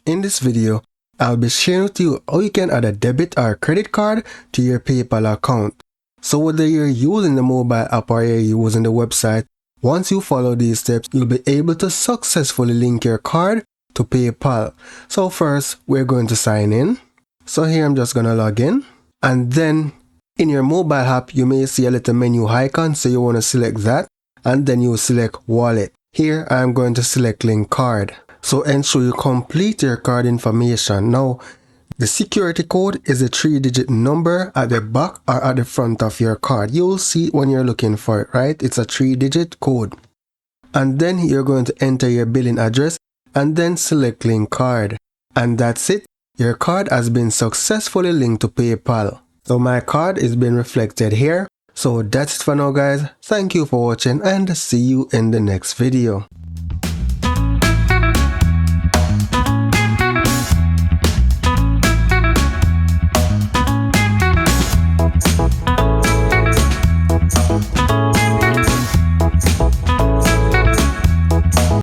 In this video, I'll be sharing with you how you can add a debit or credit card to your PayPal account. So whether you're using the mobile app or you're using the website, once you follow these steps, you'll be able to successfully link your card to PayPal. So first, we're going to sign in. So here I'm just going to log in. And then in your mobile app, you may see a little menu icon, so you want to select that. And then you select wallet. Here, I'm going to select link card. So ensure you complete your card information. Now, the security code is a 3-digit number at the back or at the front of your card. You'll see it when you're looking for it, right? It's a 3-digit code. And then you're going to enter your billing address and then select link card. And that's it. Your card has been successfully linked to PayPal. So my card is being reflected here. So that's it for now, guys. Thank you for watching and see you in the next video.